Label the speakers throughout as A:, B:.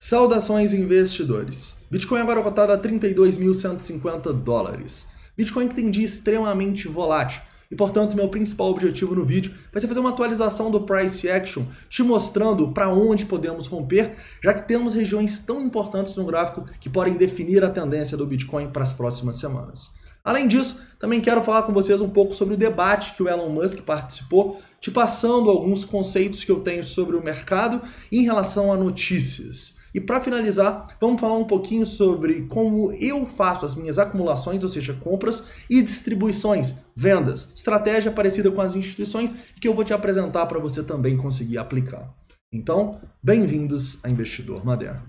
A: Saudações investidores. Bitcoin agora cotado a 32.150 dólares. Bitcoin que tem dia extremamente volátil e, portanto, meu principal objetivo no vídeo vai ser fazer uma atualização do Price Action, te mostrando para onde podemos romper, já que temos regiões tão importantes no gráfico que podem definir a tendência do Bitcoin para as próximas semanas. Além disso, também quero falar com vocês um pouco sobre o debate que o Elon Musk participou, te passando alguns conceitos que eu tenho sobre o mercado em relação a notícias. E para finalizar, vamos falar um pouquinho sobre como eu faço as minhas acumulações, ou seja, compras e distribuições, vendas, estratégia parecida com as instituições que eu vou te apresentar para você também conseguir aplicar. Então, bem-vindos a Investidor Moderno.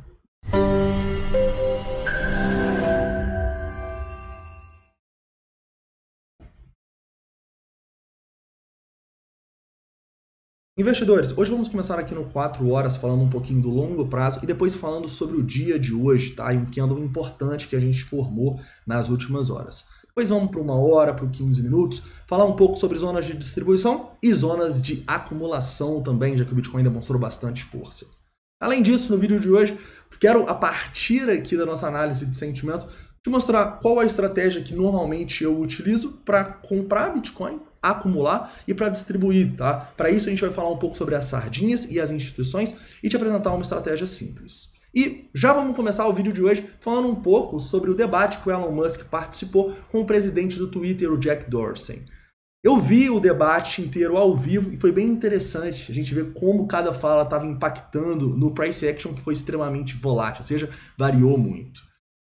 A: Investidores, hoje vamos começar aqui no 4 horas falando um pouquinho do longo prazo e depois falando sobre o dia de hoje, tá? E um candle importante que a gente formou nas últimas horas. Depois vamos para 1 hora, para 15 minutos, falar um pouco sobre zonas de distribuição e zonas de acumulação também, já que o Bitcoin demonstrou bastante força. Além disso, no vídeo de hoje, quero, a partir aqui da nossa análise de sentimento, te mostrar qual a estratégia que normalmente eu utilizo para comprar Bitcoin, acumular e para distribuir, tá? Para isso a gente vai falar um pouco sobre as sardinhas e as instituições e te apresentar uma estratégia simples. E já vamos começar o vídeo de hoje falando um pouco sobre o debate que o Elon Musk participou com o presidente do Twitter, o Jack Dorsey. Eu vi o debate inteiro ao vivo e foi bem interessante a gente ver como cada fala estava impactando no price action, que foi extremamente volátil, ou seja, variou muito.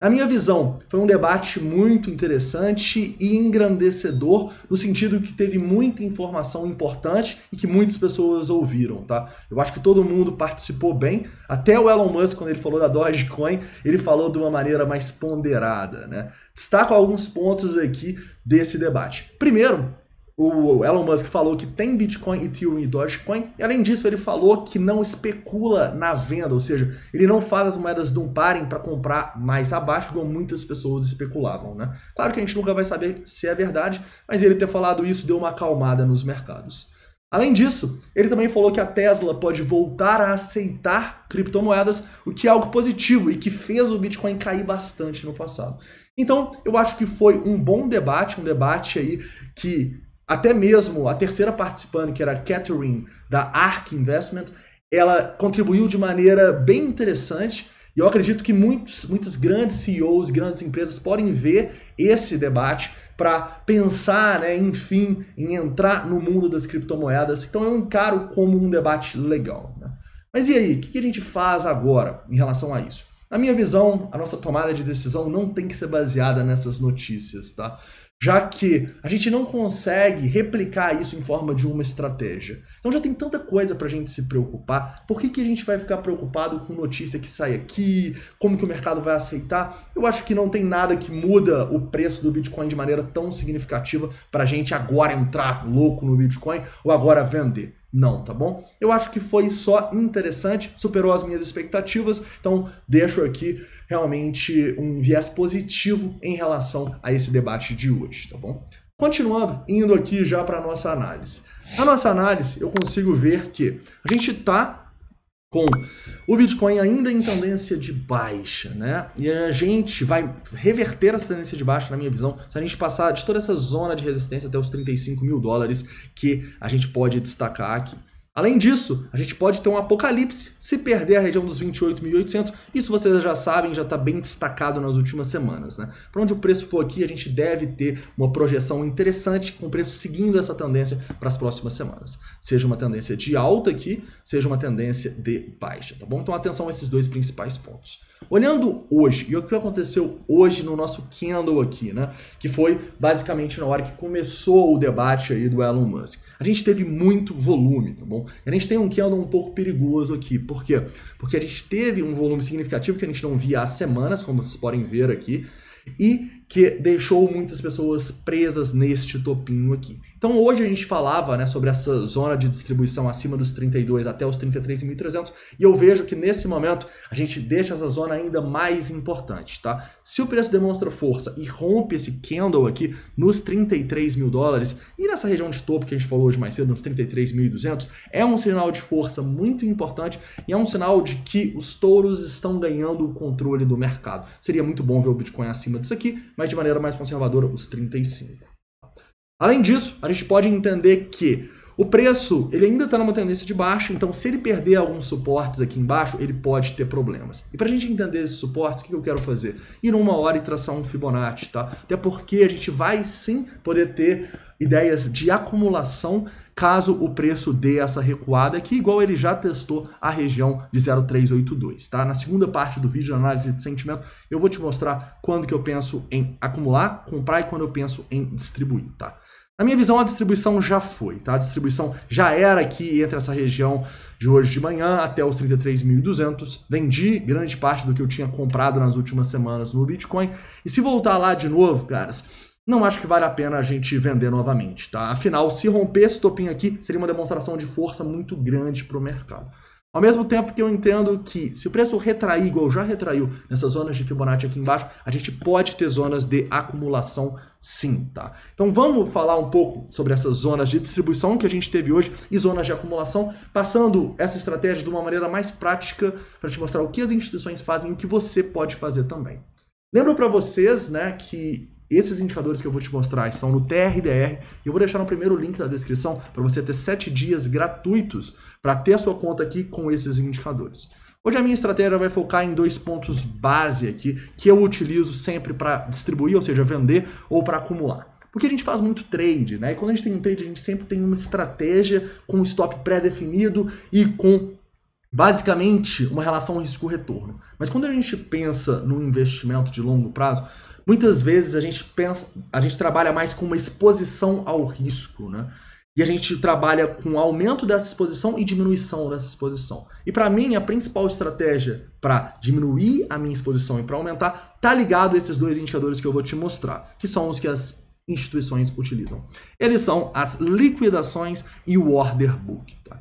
A: Na minha visão, foi um debate muito interessante e engrandecedor, no sentido que teve muita informação importante e que muitas pessoas ouviram, tá? Eu acho que todo mundo participou bem, até o Elon Musk, quando ele falou da Dogecoin, ele falou de uma maneira mais ponderada, né? Destaco alguns pontos aqui desse debate. Primeiro, o Elon Musk falou que tem Bitcoin, Ethereum e Dogecoin, e além disso ele falou que não especula na venda, ou seja, ele não faz as moedas dumparem para comprar mais abaixo, como muitas pessoas especulavam, né? Claro que a gente nunca vai saber se é verdade, mas ele ter falado isso deu uma acalmada nos mercados. Além disso, ele também falou que a Tesla pode voltar a aceitar criptomoedas, o que é algo positivo e que fez o Bitcoin cair bastante no passado. Então, eu acho que foi um bom debate, um debate aí que até mesmo a terceira participante, que era a Catherine, da ARK Investment, ela contribuiu de maneira bem interessante. E eu acredito que muitos grandes CEOs, grandes empresas podem ver esse debate para pensar, né, enfim, em entrar no mundo das criptomoedas. Então eu encaro como um debate legal, né? Mas e aí, o que a gente faz agora em relação a isso? Na minha visão, a nossa tomada de decisão não tem que ser baseada nessas notícias, tá? Já que a gente não consegue replicar isso em forma de uma estratégia. Então já tem tanta coisa para a gente se preocupar. Por que a gente vai ficar preocupado com notícia que sai aqui? Como que o mercado vai aceitar? Eu acho que não tem nada que muda o preço do Bitcoin de maneira tão significativa para a gente agora entrar louco no Bitcoin ou agora vender. Não, tá bom? Eu acho que foi só interessante, superou as minhas expectativas, então deixo aqui realmente um viés positivo em relação a esse debate de hoje, tá bom? Continuando, indo aqui já para a nossa análise. Na nossa análise, eu consigo ver que a gente está com o Bitcoin ainda em tendência de baixa, né? E a gente vai reverter essa tendência de baixa, na minha visão, se a gente passar de toda essa zona de resistência até os 35 mil dólares que a gente pode destacar aqui. Além disso, a gente pode ter um apocalipse se perder a região dos 28.800. Isso vocês já sabem, já está bem destacado nas últimas semanas, né? Para onde o preço for aqui, a gente deve ter uma projeção interessante com o preço seguindo essa tendência para as próximas semanas. Seja uma tendência de alta aqui, seja uma tendência de baixa, tá bom? Então atenção a esses dois principais pontos. Olhando hoje, e o que aconteceu hoje no nosso candle aqui, né? Que foi basicamente na hora que começou o debate aí do Elon Musk. A gente teve muito volume, tá bom? A gente tem um candle um pouco perigoso aqui. Por quê? Porque a gente teve um volume significativo que a gente não via há semanas, como vocês podem ver aqui, e que deixou muitas pessoas presas neste topinho aqui. Então Então hoje a gente falava, né, sobre essa zona de distribuição acima dos 32 até os 33.300 e eu vejo que nesse momento a gente deixa essa zona ainda mais importante, tá? Se o preço demonstra força e rompe esse candle aqui nos 33 mil dólares e nessa região de topo que a gente falou hoje mais cedo, nos 33.200, é um sinal de força muito importante e é um sinal de que os touros estão ganhando o controle do mercado. Seria muito bom ver o Bitcoin acima disso aqui, mas de maneira mais conservadora, os 35. Além disso, a gente pode entender que o preço ele ainda está numa tendência de baixa, então se ele perder alguns suportes aqui embaixo, ele pode ter problemas. E para a gente entender esses suportes, o que eu quero fazer? Ir numa hora e traçar um Fibonacci, tá? Até porque a gente vai sim poder ter ideias de acumulação caso o preço dê essa recuada aqui, igual ele já testou a região de 0,382, tá? Na segunda parte do vídeo, análise de sentimento, eu vou te mostrar quando que eu penso em acumular, comprar e quando eu penso em distribuir, tá? Na minha visão, a distribuição já foi, tá? A distribuição já era aqui entre essa região de hoje de manhã até os 33.200. Vendi grande parte do que eu tinha comprado nas últimas semanas no Bitcoin. E se voltar lá de novo, caras, não acho que vale a pena a gente vender novamente, tá? Afinal, se romper esse topinho aqui, seria uma demonstração de força muito grande para o mercado. Ao mesmo tempo que eu entendo que se o preço retrair, igual já retraiu nessas zonas de Fibonacci aqui embaixo, a gente pode ter zonas de acumulação sim, tá? Então vamos falar um pouco sobre essas zonas de distribuição que a gente teve hoje e zonas de acumulação, passando essa estratégia de uma maneira mais prática para te mostrar o que as instituições fazem e o que você pode fazer também. Lembro para vocês, né, que esses indicadores que eu vou te mostrar estão no TRDR e eu vou deixar no primeiro link da descrição para você ter 7 dias gratuitos para ter a sua conta aqui com esses indicadores. Hoje a minha estratégia vai focar em 2 pontos base aqui que eu utilizo sempre para distribuir, ou seja, vender ou para acumular. Porque a gente faz muito trade, né? E quando a gente tem um trade, a gente sempre tem uma estratégia com um stop pré-definido e com basicamente uma relação risco-retorno. Mas quando a gente pensa no investimento de longo prazo, muitas vezes a gente trabalha mais com uma exposição ao risco, né? E a gente trabalha com aumento dessa exposição e diminuição dessa exposição. E para mim, a principal estratégia para diminuir a minha exposição e para aumentar tá ligado a esses 2 indicadores que eu vou te mostrar, que são os que as instituições utilizam. Eles são as liquidações e o order book, tá?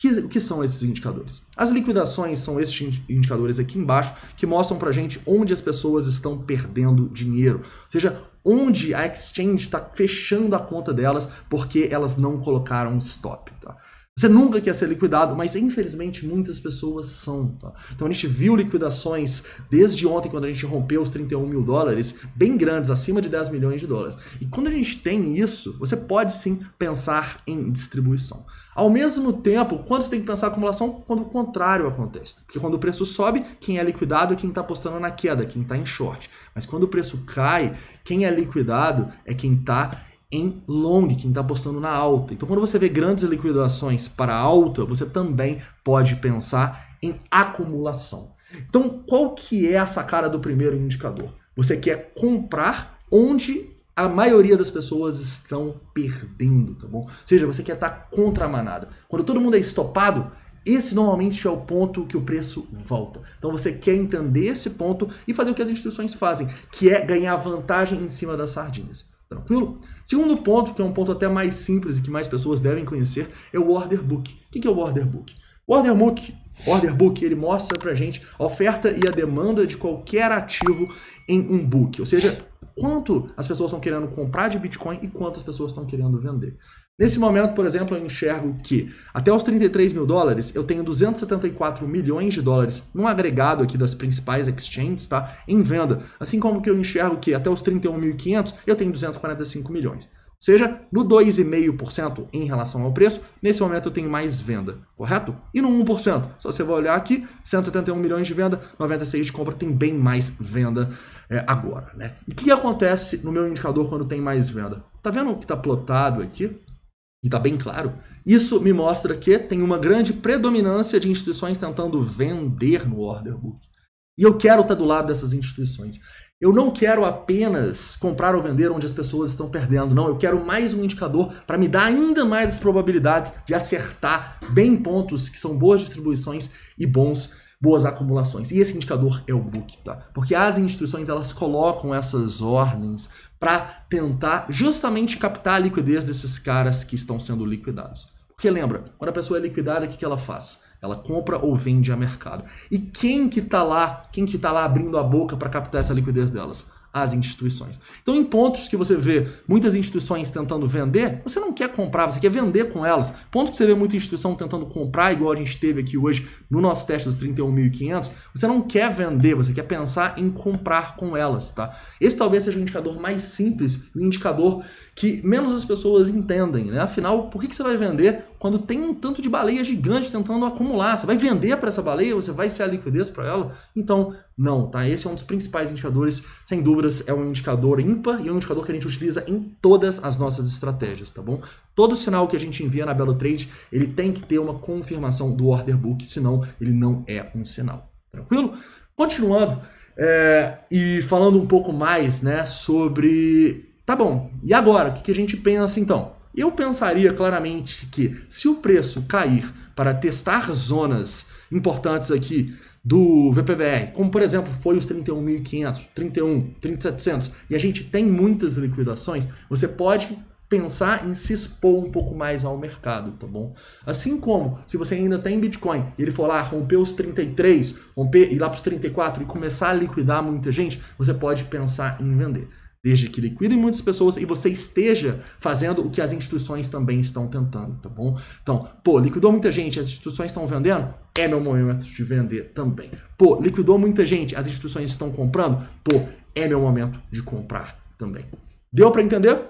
A: O que são esses indicadores? As liquidações são esses indicadores aqui embaixo que mostram pra gente onde as pessoas estão perdendo dinheiro. Ou seja, onde a exchange está fechando a conta delas porque elas não colocaram um stop, tá? Você nunca quer ser liquidado, mas infelizmente muitas pessoas são, tá? Então a gente viu liquidações desde ontem, quando a gente rompeu os 31 mil dólares, bem grandes, acima de 10 milhões de dólares. E quando a gente tem isso, você pode sim pensar em distribuição. Ao mesmo tempo, quando você tem que pensar em acumulação, quando o contrário acontece. Porque quando o preço sobe, quem é liquidado é quem está apostando na queda, quem está em short. Mas quando o preço cai, quem é liquidado é quem está em long, quem está apostando na alta. Então, quando você vê grandes liquidações para alta, você também pode pensar em acumulação. Então, qual que é a sacada do primeiro indicador? Você quer comprar onde a maioria das pessoas estão perdendo, tá bom? Ou seja, você quer estar contra a manada. Quando todo mundo é estopado, esse normalmente é o ponto que o preço volta. Então você quer entender esse ponto e fazer o que as instituições fazem, que é ganhar vantagem em cima das sardinhas. Tranquilo? Segundo ponto, que é um ponto até mais simples e que mais pessoas devem conhecer, é o order book. O que é o order book? O order book ele mostra pra gente a oferta e a demanda de qualquer ativo em um book. Ou seja, quanto as pessoas estão querendo comprar de Bitcoin e quantas pessoas estão querendo vender. Nesse momento, por exemplo, eu enxergo que até os 33 mil dólares eu tenho 274 milhões de dólares num agregado aqui das principais exchanges, tá? Em venda. Assim como que eu enxergo que até os 31.500 eu tenho 245 milhões. Ou seja, no 2,5% em relação ao preço, nesse momento eu tenho mais venda, correto? E no 1%, só você vai olhar aqui, 171 milhões de venda, 96 de compra, tem bem mais venda agora, né? E o que acontece no meu indicador quando tem mais venda? Tá vendo o que está plotado aqui? E tá bem claro. Isso me mostra que tem uma grande predominância de instituições tentando vender no order book. E eu quero estar do lado dessas instituições. Eu não quero apenas comprar ou vender onde as pessoas estão perdendo, não. Eu quero mais um indicador para me dar ainda mais as probabilidades de acertar bem pontos que são boas distribuições e bons boas acumulações. E esse indicador é o book, tá? Porque as instituições, elas colocam essas ordens para tentar justamente captar a liquidez desses caras que estão sendo liquidados. Porque lembra, quando a pessoa é liquidada, o que ela faz? Ela compra ou vende a mercado. E quem que tá lá abrindo a boca para captar essa liquidez delas? As instituições. Então, em pontos que você vê muitas instituições tentando vender, você não quer comprar, você quer vender com elas. Pontos que você vê muita instituição tentando comprar, igual a gente teve aqui hoje no nosso teste dos 31.500, você não quer vender, você quer pensar em comprar com elas, tá? Esse talvez seja o indicador mais simples, o indicador que menos as pessoas entendem, né? Afinal, por que você vai vender quando tem um tanto de baleia gigante tentando acumular? Você vai vender para essa baleia? Você vai ser a liquidez para ela? Então, não, tá? Esse é um dos principais indicadores, sem dúvidas, é um indicador ímpar e é um indicador que a gente utiliza em todas as nossas estratégias, tá bom? Todo sinal que a gente envia na Belo Trade, ele tem que ter uma confirmação do order book, senão ele não é um sinal. Tranquilo? Continuando, e falando um pouco mais, né, sobre... Tá bom, e agora? O que a gente pensa então? Eu pensaria claramente que se o preço cair para testar zonas importantes aqui do VPVR, como por exemplo foi os 31.500, 31, 30.700, e a gente tem muitas liquidações, você pode pensar em se expor um pouco mais ao mercado, tá bom? Assim como se você ainda tem Bitcoin e ele for lá romper os 33, romper ir lá para os 34 e começar a liquidar muita gente, você pode pensar em vender. Desde que liquidem muitas pessoas e você esteja fazendo o que as instituições também estão tentando, tá bom? Então, pô, liquidou muita gente, as instituições estão vendendo? É meu momento de vender também. Pô, liquidou muita gente, as instituições estão comprando? Pô, é meu momento de comprar também. Deu para entender?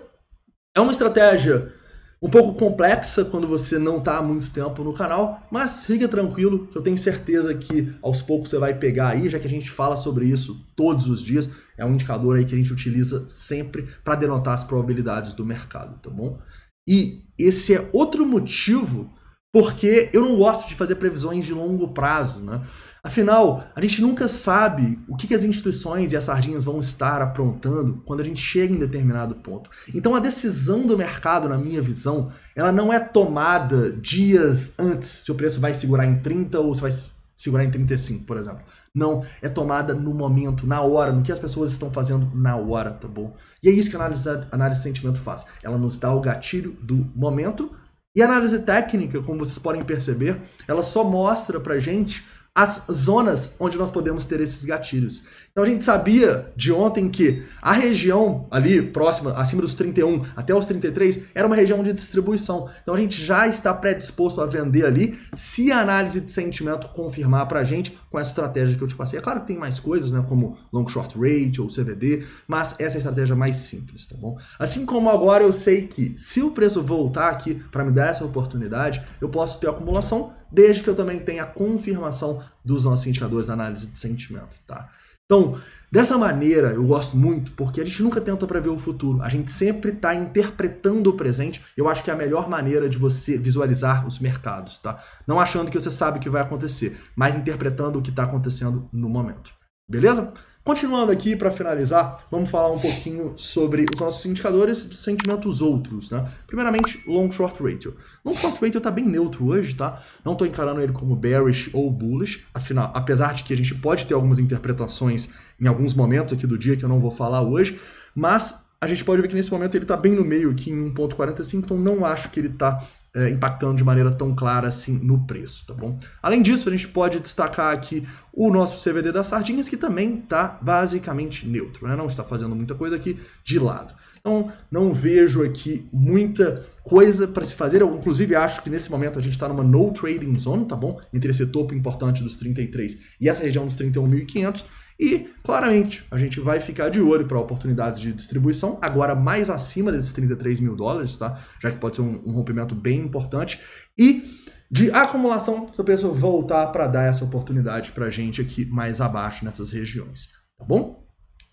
A: É uma estratégia um pouco complexa quando você não está há muito tempo no canal, mas fica tranquilo que eu tenho certeza que aos poucos você vai pegar aí, já que a gente fala sobre isso todos os dias. É um indicador aí que a gente utiliza sempre para denotar as probabilidades do mercado, tá bom? E esse é outro motivo porque eu não gosto de fazer previsões de longo prazo, né? Afinal, a gente nunca sabe o que as instituições e as sardinhas vão estar aprontando quando a gente chega em determinado ponto. Então a decisão do mercado, na minha visão, ela não é tomada dias antes, se o preço vai segurar em 30 ou se vai segurar em 35, por exemplo. Não, é tomada no momento, na hora, no que as pessoas estão fazendo na hora, tá bom? E é isso que a análise de sentimento faz. Ela nos dá o gatilho do momento e a análise técnica, como vocês podem perceber, ela só mostra pra gente as zonas onde nós podemos ter esses gatilhos. Então a gente sabia de ontem que a região ali próxima, acima dos 31 até os 33, era uma região de distribuição. Então a gente já está predisposto a vender ali se a análise de sentimento confirmar para a gente com essa estratégia que eu te passei. É claro que tem mais coisas, né, como long short rate ou CVD, mas essa é a estratégia mais simples, tá bom? Assim como agora eu sei que se o preço voltar aqui para me dar essa oportunidade, eu posso ter acumulação desde que eu também tenha a confirmação dos nossos indicadores de análise de sentimento, tá? Então, dessa maneira, eu gosto muito, porque a gente nunca tenta prever o futuro, a gente sempre está interpretando o presente. Eu acho que é a melhor maneira de você visualizar os mercados, tá? Não achando que você sabe o que vai acontecer, mas interpretando o que está acontecendo no momento. Beleza? Continuando aqui, para finalizar, vamos falar um pouquinho sobre os nossos indicadores de sentimentos outros, né? Primeiramente, long short ratio. Long short ratio está bem neutro hoje, tá? Não estou encarando ele como bearish ou bullish, afinal, apesar de que a gente pode ter algumas interpretações em alguns momentos aqui do dia que eu não vou falar hoje, mas a gente pode ver que nesse momento ele está bem no meio aqui em 1,45, então não acho que ele está impactando de maneira tão clara assim no preço, tá bom? Além disso, a gente pode destacar aqui o nosso CVD das sardinhas, que também está basicamente neutro, né? Não está fazendo muita coisa aqui de lado. Então, não vejo aqui muita coisa para se fazer. Eu, inclusive, acho que nesse momento a gente está numa no trading zone, tá bom? Entre esse topo importante dos 33 e essa região dos 31.500. E, claramente, a gente vai ficar de olho para oportunidades de distribuição, agora mais acima desses 33 mil dólares, tá? Já que pode ser um rompimento bem importante. E de acumulação, se o preço voltar para dar essa oportunidade para a gente aqui mais abaixo nessas regiões, tá bom?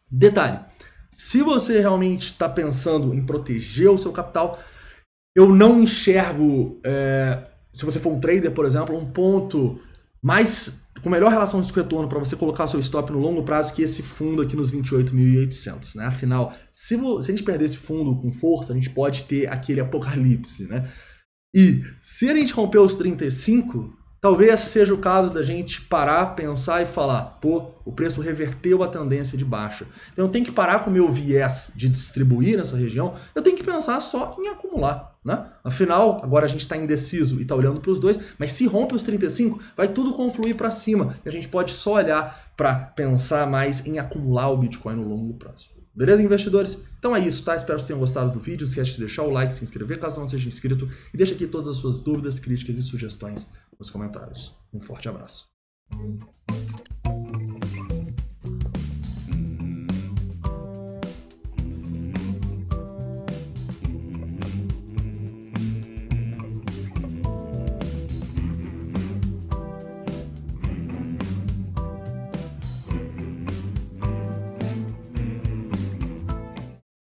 A: Detalhe, se você realmente está pensando em proteger o seu capital, eu não enxergo, se você for um trader, por exemplo, um ponto com melhor relação risco-retorno para você colocar o seu stop no longo prazo que esse fundo aqui nos 28.800, né? Afinal, se a gente perder esse fundo com força, a gente pode ter aquele apocalipse, né? E se a gente romper os 35, talvez seja o caso da gente parar, pensar e falar, pô, o preço reverteu a tendência de baixa. Então eu tenho que parar com o meu viés de distribuir nessa região, eu tenho que pensar só em acumular, né? Afinal, agora a gente está indeciso e está olhando para os dois, mas se rompe os 35, vai tudo confluir para cima. E a gente pode só olhar para pensar mais em acumular o Bitcoin no longo prazo. Beleza, investidores? Então é isso, tá? Espero que vocês tenham gostado do vídeo. Não esquece de deixar o like, se inscrever caso não seja inscrito e deixa aqui todas as suas dúvidas, críticas e sugestões nos comentários. Um forte abraço.